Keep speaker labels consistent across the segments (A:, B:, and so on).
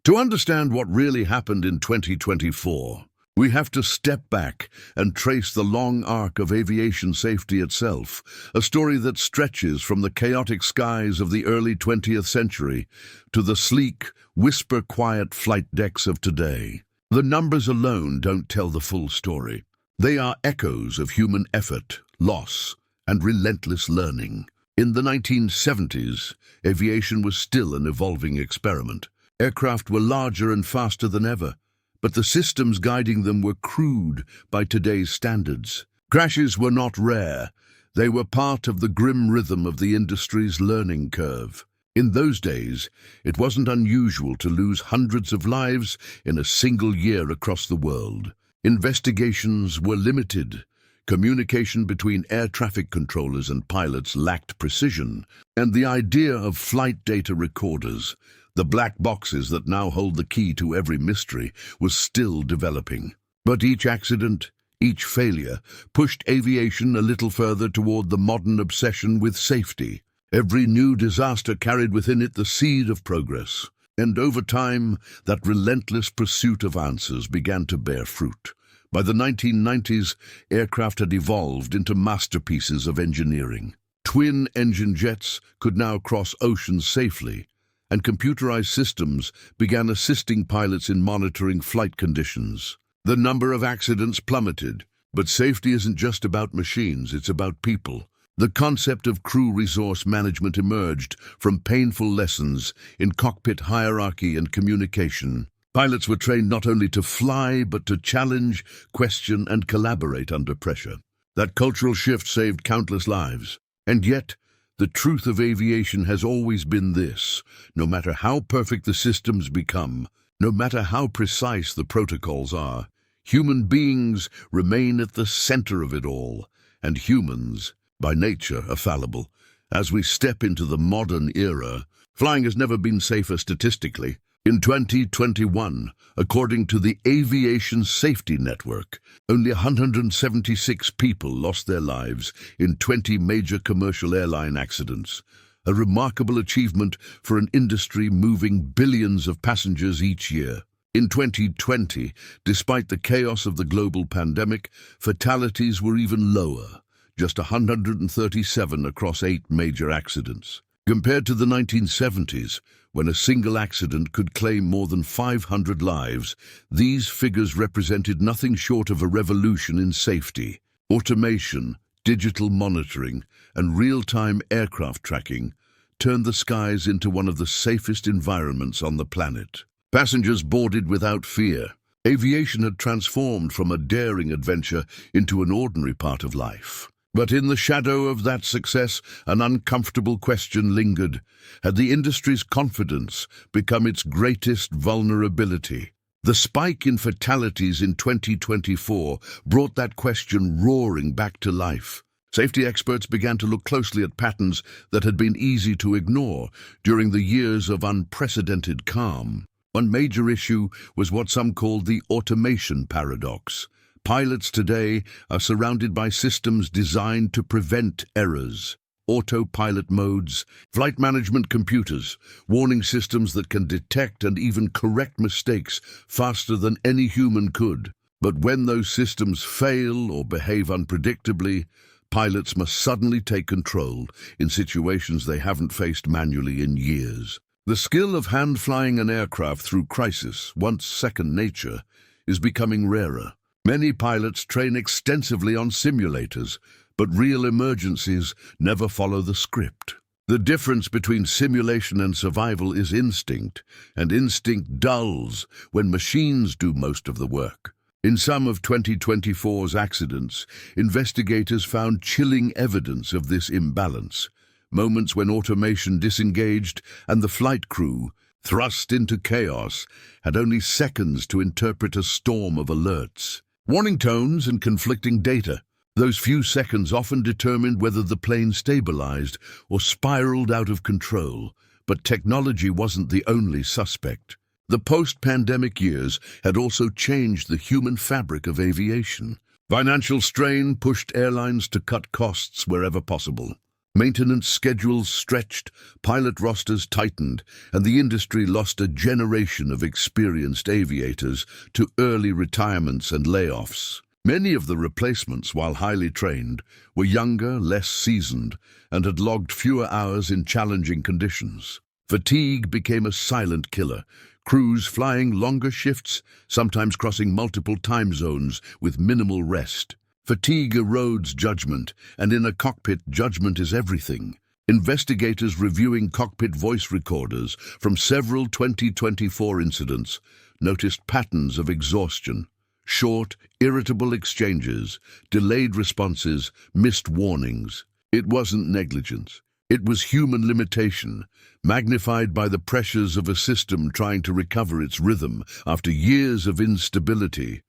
A: To understand what really happened in 2024, we have to step back and trace the long arc of aviation safety itself, a story that stretches from the chaotic skies of the early 20th century to the sleek, whisper-quiet flight decks of today. The numbers alone don't tell the full story. They are echoes of human effort, loss, and relentless learning. In the 1970s, aviation was still an evolving experiment. Aircraft were larger and faster than ever, but the systems guiding them were crude by today's standards. Crashes were not rare. They were part of the grim rhythm of the industry's learning curve. In those days, it wasn't unusual to lose hundreds of lives in a single year across the world. Investigations were limited. Communication between air traffic controllers and pilots lacked precision, and the idea of flight data recorders, the black boxes that now hold the key to every mystery, was still developing. But each accident, each failure, pushed aviation a little further toward the modern obsession with safety. Every new disaster carried within it the seed of progress, and over time, that relentless pursuit of answers began to bear fruit. By the 1990s, aircraft had evolved into masterpieces of engineering. Twin-engine jets could now cross oceans safely, and computerized systems began assisting pilots in monitoring flight conditions. The number of accidents plummeted, but safety isn't just about machines, it's about people. The concept of crew resource management emerged from painful lessons in cockpit hierarchy and communication. Pilots were trained not only to fly, but to challenge, question, and collaborate under pressure. That cultural shift saved countless lives. And yet, the truth of aviation has always been this: no matter how perfect the systems become, no matter how precise the protocols are, human beings remain at the center of it all, and humans, by nature, are fallible. As we step into the modern era, flying has never been safer statistically. In 2021, according to the Aviation Safety Network, only 176 people lost their lives in 20 major commercial airline accidents, a remarkable achievement for an industry moving billions of passengers each year. In 2020, despite the chaos of the global pandemic, fatalities were even lower, just 137 across 8 major accidents. Compared to the 1970s, when a single accident could claim more than 500 lives, these figures represented nothing short of a revolution in safety. Automation, digital monitoring, and real-time aircraft tracking turned the skies into one of the safest environments on the planet. Passengers boarded without fear. Aviation had transformed from a daring adventure into an ordinary part of life. But in the shadow of that success, an uncomfortable question lingered. Had the industry's confidence become its greatest vulnerability? The spike in fatalities in 2024 brought that question roaring back to life. Safety experts began to look closely at patterns that had been easy to ignore during the years of unprecedented calm. One major issue was what some called the automation paradox. Pilots today are surrounded by systems designed to prevent errors. Autopilot modes, flight management computers, warning systems that can detect and even correct mistakes faster than any human could. But when those systems fail or behave unpredictably, pilots must suddenly take control in situations they haven't faced manually in years. The skill of hand-flying an aircraft through crisis, once second nature, is becoming rarer. Many pilots train extensively on simulators, but real emergencies never follow the script. The difference between simulation and survival is instinct, and instinct dulls when machines do most of the work. In some of 2024's accidents, investigators found chilling evidence of this imbalance. Moments when automation disengaged and the flight crew, thrust into chaos, had only seconds to interpret a storm of alerts. Warning tones and conflicting data. Those few seconds often determined whether the plane stabilized or spiraled out of control. But technology wasn't the only suspect. The post-pandemic years had also changed the human fabric of aviation. Financial strain pushed airlines to cut costs wherever possible. Maintenance schedules stretched, pilot rosters tightened, and the industry lost a generation of experienced aviators to early retirements and layoffs. Many of the replacements, while highly trained, were younger, less seasoned, and had logged fewer hours in challenging conditions. Fatigue became a silent killer, crews flying longer shifts, sometimes crossing multiple time zones with minimal rest. Fatigue erodes judgment, and in a cockpit, judgment is everything. Investigators reviewing cockpit voice recorders from several 2024 incidents noticed patterns of exhaustion. Short, irritable exchanges, delayed responses, missed warnings. It wasn't negligence. It was human limitation, magnified by the pressures of a system trying to recover its rhythm after years of instability.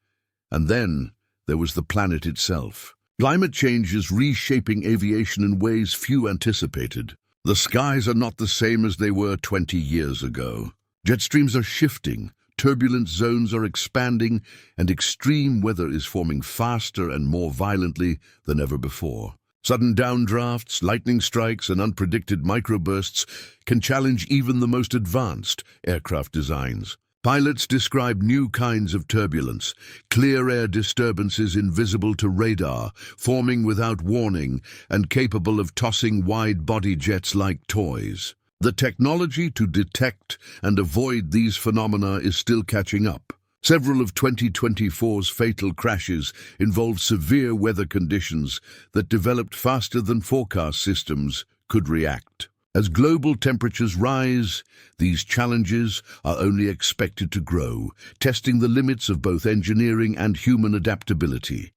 A: And then there was the planet itself. Climate change is reshaping aviation in ways few anticipated. The skies are not the same as they were 20 years ago. Jet streams are shifting, turbulent zones are expanding, and extreme weather is forming faster and more violently than ever before. Sudden downdrafts, lightning strikes, and unpredicted microbursts can challenge even the most advanced aircraft designs. Pilots describe new kinds of turbulence, clear air disturbances invisible to radar, forming without warning, and capable of tossing wide-body jets like toys. The technology to detect and avoid these phenomena is still catching up. Several of 2024's fatal crashes involved severe weather conditions that developed faster than forecast systems could react. As global temperatures rise, these challenges are only expected to grow, testing the limits of both engineering and human adaptability.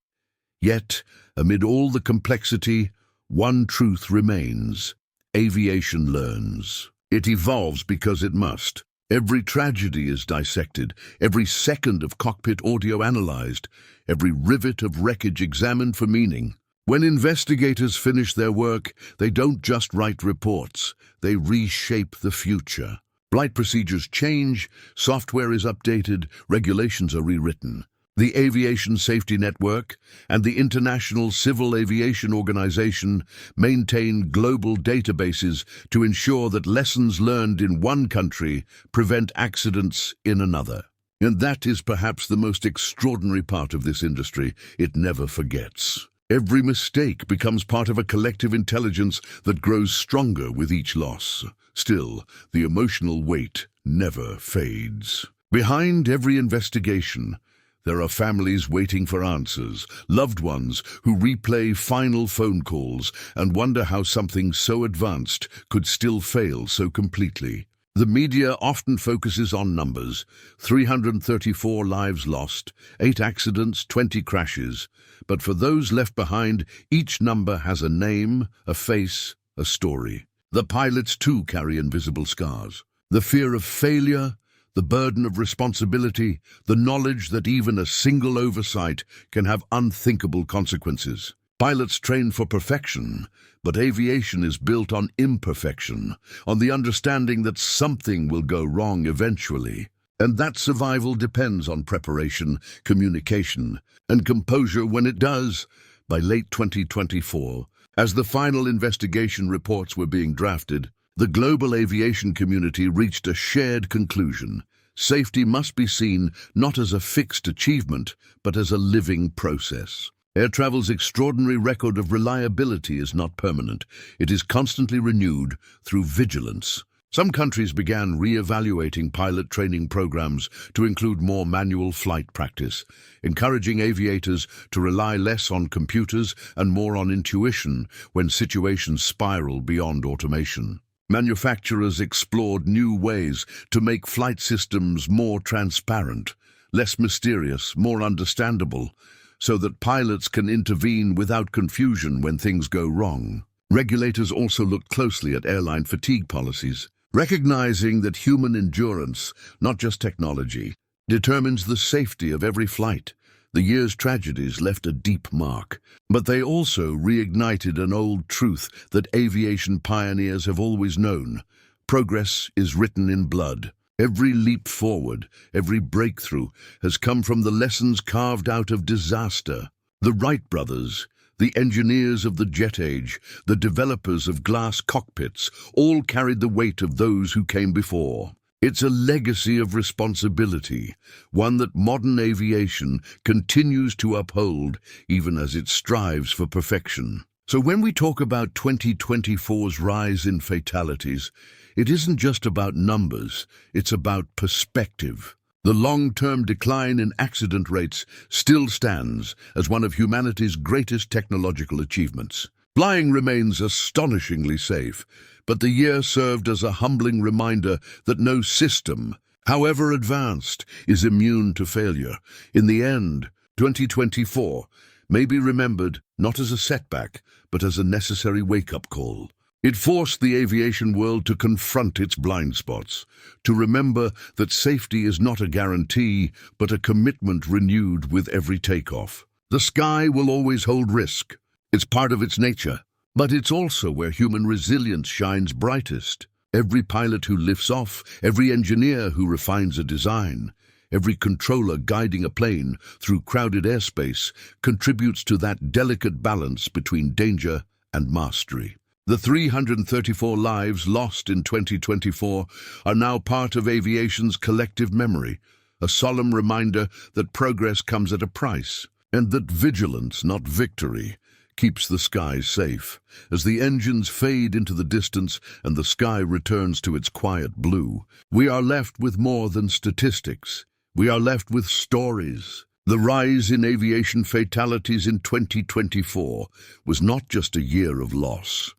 A: Yet, amid all the complexity, one truth remains: aviation learns. It evolves because it must. Every tragedy is dissected, every second of cockpit audio analyzed, every rivet of wreckage examined for meaning. When investigators finish their work, they don't just write reports, they reshape the future. Flight procedures change, software is updated, regulations are rewritten. The Aviation Safety Network and the International Civil Aviation Organization maintain global databases to ensure that lessons learned in one country prevent accidents in another. And that is perhaps the most extraordinary part of this industry. It never forgets. Every mistake becomes part of a collective intelligence that grows stronger with each loss. Still, the emotional weight never fades. Behind every investigation, there are families waiting for answers, loved ones who replay final phone calls and wonder how something so advanced could still fail so completely. The media often focuses on numbers: 334 lives lost, 8 accidents, 20 crashes. But for those left behind, each number has a name, a face, a story. The pilots too carry invisible scars. The fear of failure, the burden of responsibility, the knowledge that even a single oversight can have unthinkable consequences. Pilots train for perfection, but aviation is built on imperfection, on the understanding that something will go wrong eventually. And that survival depends on preparation, communication, and composure when it does. By late 2024, as the final investigation reports were being drafted, the global aviation community reached a shared conclusion. Safety must be seen not as a fixed achievement, but as a living process. Air travel's extraordinary record of reliability is not permanent. It is constantly renewed through vigilance. Some countries began re-evaluating pilot training programs to include more manual flight practice, encouraging aviators to rely less on computers and more on intuition when situations spiral beyond automation. Manufacturers explored new ways to make flight systems more transparent, less mysterious, more understandable, so that pilots can intervene without confusion when things go wrong. Regulators also looked closely at airline fatigue policies, recognizing that human endurance, not just technology, determines the safety of every flight. The year's tragedies left a deep mark, but they also reignited an old truth that aviation pioneers have always known: progress is written in blood. Every leap forward, every breakthrough has come from the lessons carved out of disaster. The Wright brothers, The engineers of the jet age, the developers of glass cockpits, all carried the weight of those who came before. It's a legacy of responsibility, one that modern aviation continues to uphold even as it strives for perfection. So when we talk about 2024's rise in fatalities, it isn't just about numbers, it's about perspective. The long-term decline in accident rates still stands as one of humanity's greatest technological achievements. Flying remains astonishingly safe, but the year served as a humbling reminder that no system, however advanced, is immune to failure. In the end, 2024 may be remembered not as a setback, but as a necessary wake-up call. It forced the aviation world to confront its blind spots, to remember that safety is not a guarantee, but a commitment renewed with every takeoff. The sky will always hold risk. It's part of its nature, but it's also where human resilience shines brightest. Every pilot who lifts off, every engineer who refines a design, every controller guiding a plane through crowded airspace contributes to that delicate balance between danger and mastery. The 334 lives lost in 2024 are now part of aviation's collective memory, a solemn reminder that progress comes at a price, and that vigilance, not victory, keeps the skies safe. As the engines fade into the distance and the sky returns to its quiet blue, we are left with more than statistics. We are left with stories. The rise in aviation fatalities in 2024 was not just a year of loss.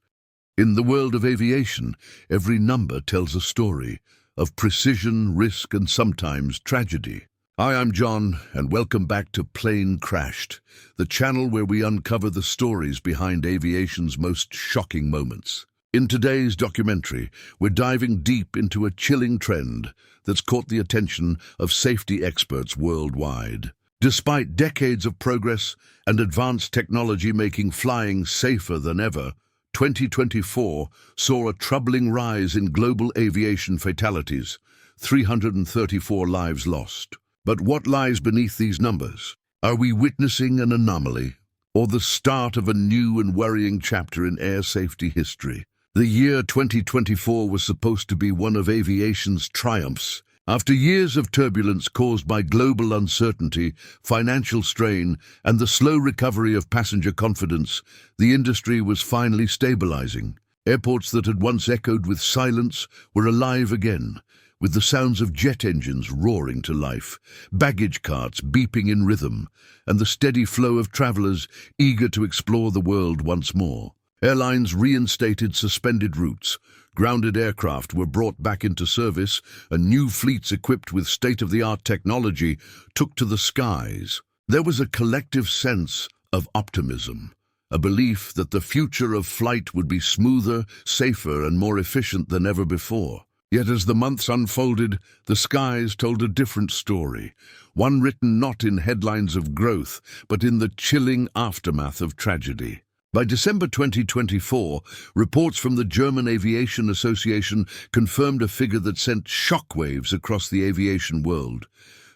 A: In the world of aviation, every number tells a story of precision, risk, and sometimes tragedy. Hi, I'm John, and welcome back to Plane Crashed, the channel where we uncover the stories behind aviation's most shocking moments. In today's documentary, we're diving deep into a chilling trend that's caught the attention of safety experts worldwide. Despite decades of progress and advanced technology making flying safer than ever, 2024 saw a troubling rise in global aviation fatalities, 334 lives lost. But what lies beneath these numbers? Are we witnessing an anomaly, or the start of a new and worrying chapter in air safety history? The year 2024 was supposed to be one of aviation's triumphs. After years of turbulence caused by global uncertainty, financial strain, and the slow recovery of passenger confidence, the industry was finally stabilizing. Airports that had once echoed with silence were alive again, with the sounds of jet engines roaring to life, baggage carts beeping in rhythm, and the steady flow of travelers eager to explore the world once more. Airlines reinstated suspended routes, grounded aircraft were brought back into service, and new fleets equipped with state-of-the-art technology took to the skies. There was a collective sense of optimism, a belief that the future of flight would be smoother, safer, and more efficient than ever before. Yet as the months unfolded, the skies told a different story, one written not in headlines of growth, but in the chilling aftermath of tragedy. By December 2024, reports from the German Aviation Association confirmed a figure that sent shockwaves across the aviation world.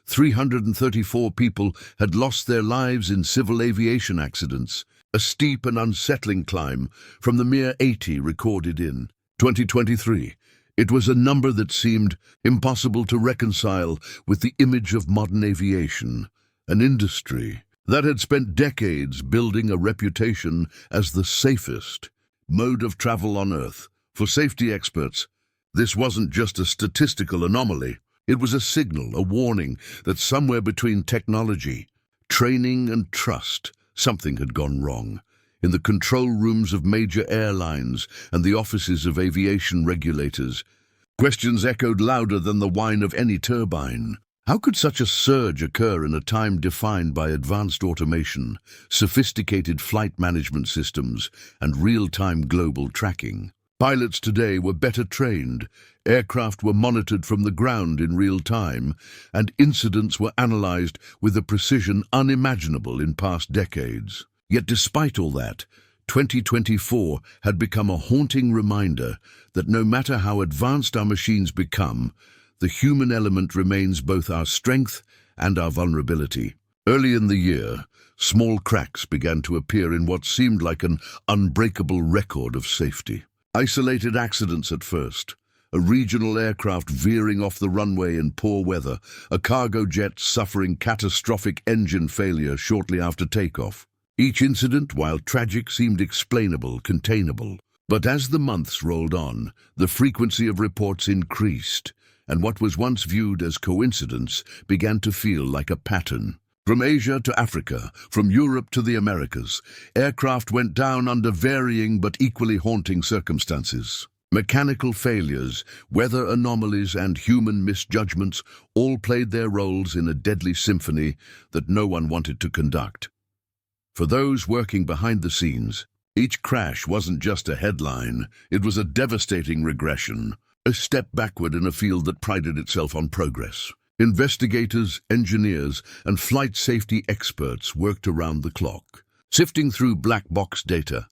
A: 334 people had lost their lives in civil aviation accidents, a steep and unsettling climb from the mere 80 recorded in 2023. It was a number that seemed impossible to reconcile with the image of modern aviation, an industry that had spent decades building a reputation as the safest mode of travel on Earth. For safety experts, this wasn't just a statistical anomaly. It was a signal, a warning that somewhere between technology, training, and trust, something had gone wrong. In the control rooms of major airlines and the offices of aviation regulators, questions echoed louder than the whine of any turbine. How could such a surge occur in a time defined by advanced automation, sophisticated flight management systems, and real-time global tracking? Pilots today were better trained, aircraft were monitored from the ground in real time, and incidents were analyzed with a precision unimaginable in past decades. Yet despite all that, 2024 had become a haunting reminder that no matter how advanced our machines become, the human element remains both our strength and our vulnerability. Early in the year, small cracks began to appear in what seemed like an unbreakable record of safety. Isolated accidents at first. A regional aircraft veering off the runway in poor weather, a cargo jet suffering catastrophic engine failure shortly after takeoff. Each incident, while tragic, seemed explainable, containable. But as the months rolled on, the frequency of reports increased, and what was once viewed as coincidence began to feel like a pattern. From Asia to Africa, from Europe to the Americas, aircraft went down under varying but equally haunting circumstances. Mechanical failures, weather anomalies, and human misjudgments all played their roles in a deadly symphony that no one wanted to conduct. For those working behind the scenes, each crash wasn't just a headline, it was a devastating regression, a step backward in a field that prided itself on progress. Investigators, engineers, and flight safety experts worked around the clock, sifting through black box data,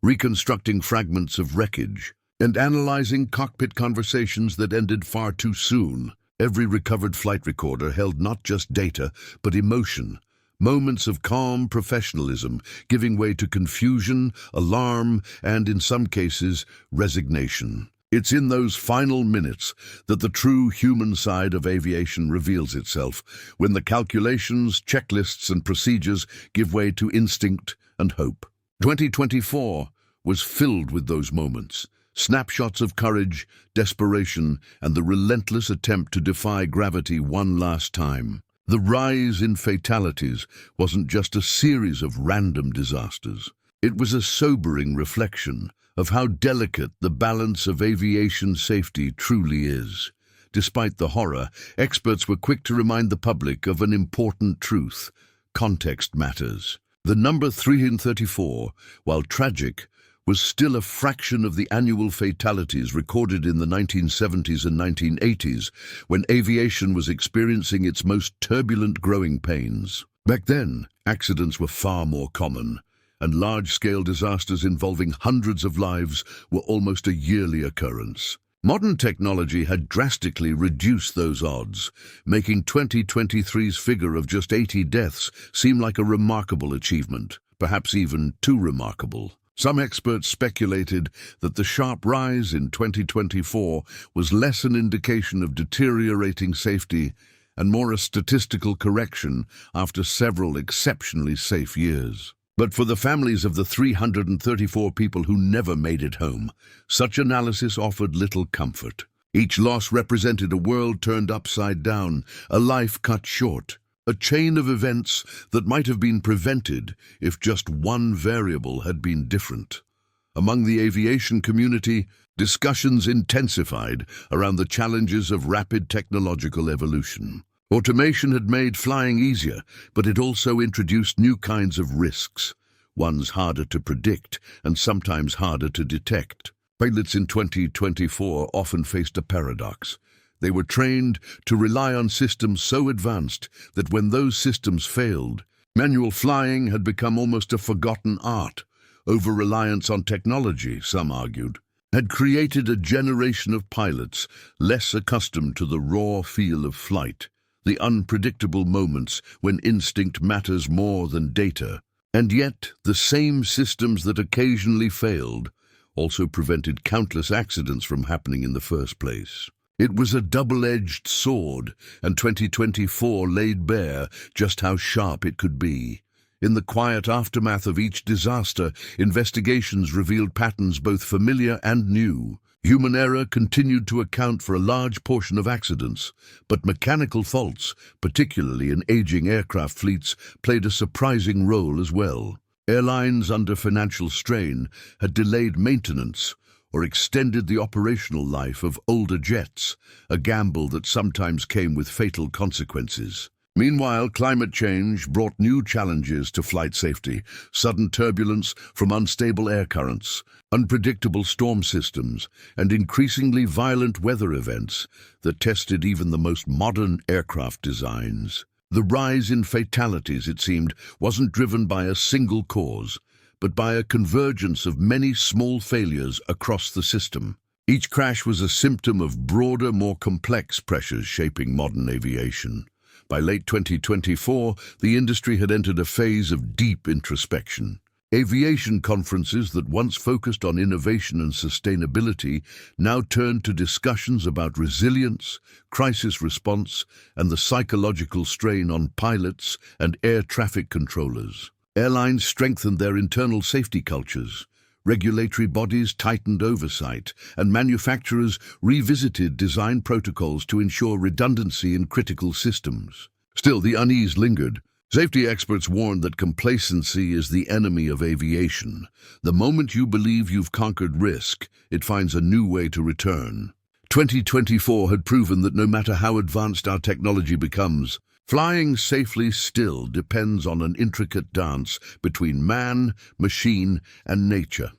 A: reconstructing fragments of wreckage, and analyzing cockpit conversations that ended far too soon. Every recovered flight recorder held not just data, but emotion, moments of calm professionalism giving way to confusion, alarm, and in some cases, resignation. It's in those final minutes that the true human side of aviation reveals itself, when the calculations, checklists, and procedures give way to instinct and hope. 2024 was filled with those moments. Snapshots of courage, desperation, and the relentless attempt to defy gravity one last time. The rise in fatalities wasn't just a series of random disasters. It was a sobering reflection of how delicate the balance of aviation safety truly is. Despite the horror, experts were quick to remind the public of an important truth: context matters. The number 334, while tragic, was still a fraction of the annual fatalities recorded in the 1970s and 1980s, when aviation was experiencing its most turbulent growing pains. Back then, accidents were far more common, and large-scale disasters involving hundreds of lives were almost a yearly occurrence. Modern technology had drastically reduced those odds, making 2023's figure of just 80 deaths seem like a remarkable achievement, perhaps even too remarkable. Some experts speculated that the sharp rise in 2024 was less an indication of deteriorating safety and more a statistical correction after several exceptionally safe years. But for the families of the 334 people who never made it home, such analysis offered little comfort. Each loss represented a world turned upside down, a life cut short, a chain of events that might have been prevented if just one variable had been different. Among the aviation community, discussions intensified around the challenges of rapid technological evolution. Automation had made flying easier, but it also introduced new kinds of risks, ones harder to predict and sometimes harder to detect. Pilots in 2024 often faced a paradox. They were trained to rely on systems so advanced that when those systems failed, manual flying had become almost a forgotten art. Over-reliance on technology, some argued, had created a generation of pilots less accustomed to the raw feel of flight, the unpredictable moments when instinct matters more than data. And yet, the same systems that occasionally failed also prevented countless accidents from happening in the first place. It was a double-edged sword, and 2024 laid bare just how sharp it could be. In the quiet aftermath of each disaster, investigations revealed patterns both familiar and new. Human error continued to account for a large portion of accidents, but mechanical faults, particularly in aging aircraft fleets, played a surprising role as well. Airlines under financial strain had delayed maintenance or extended the operational life of older jets, a gamble that sometimes came with fatal consequences. Meanwhile, climate change brought new challenges to flight safety: sudden turbulence from unstable air currents, unpredictable storm systems, and increasingly violent weather events that tested even the most modern aircraft designs. The rise in fatalities, it seemed, wasn't driven by a single cause, but by a convergence of many small failures across the system. Each crash was a symptom of broader, more complex pressures shaping modern aviation. By late 2024, the industry had entered a phase of deep introspection. Aviation conferences that once focused on innovation and sustainability now turned to discussions about resilience, crisis response, and the psychological strain on pilots and air traffic controllers. Airlines strengthened their internal safety cultures. Regulatory bodies tightened oversight, and manufacturers revisited design protocols to ensure redundancy in critical systems. Still, the unease lingered. Safety experts warned that complacency is the enemy of aviation. The moment you believe you've conquered risk, it finds a new way to return. 2024 had proven that no matter how advanced our technology becomes, flying safely still depends on an intricate dance between man, machine, and nature.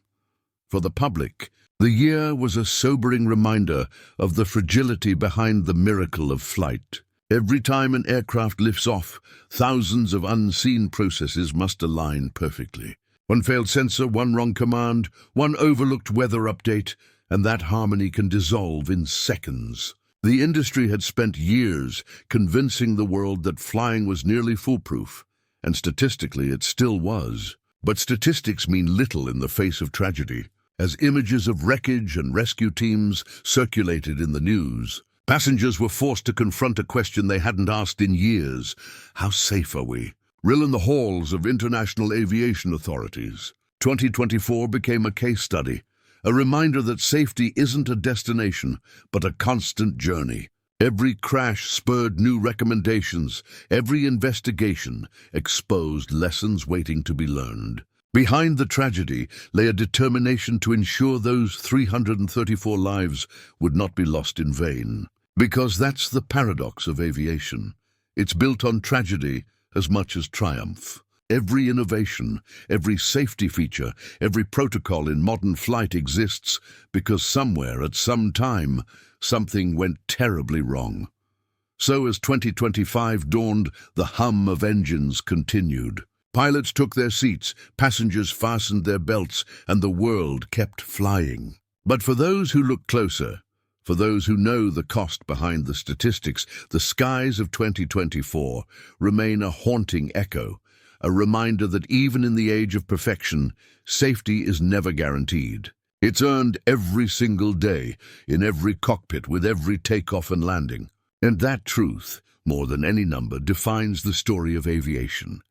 A: For the public, the year was a sobering reminder of the fragility behind the miracle of flight. Every time an aircraft lifts off, thousands of unseen processes must align perfectly. One failed sensor, one wrong command, one overlooked weather update, and that harmony can dissolve in seconds. The industry had spent years convincing the world that flying was nearly foolproof, and statistically it still was. But statistics mean little in the face of tragedy. As images of wreckage and rescue teams circulated in the news, passengers were forced to confront a question they hadn't asked in years. How safe are we? Rill in the halls of international aviation authorities. 2024 became a case study, a reminder that safety isn't a destination, but a constant journey. Every crash spurred new recommendations. Every investigation exposed lessons waiting to be learned. Behind the tragedy lay a determination to ensure those 334 lives would not be lost in vain. Because that's the paradox of aviation. It's built on tragedy as much as triumph. Every innovation, every safety feature, every protocol in modern flight exists because somewhere at some time something went terribly wrong. So as 2025 dawned, the hum of engines continued. Pilots took their seats, passengers fastened their belts, and the world kept flying. But for those who look closer, for those who know the cost behind the statistics, the skies of 2024 remain a haunting echo, a reminder that even in the age of perfection, safety is never guaranteed. It's earned every single day, in every cockpit, with every takeoff and landing. And that truth, more than any number, defines the story of aviation.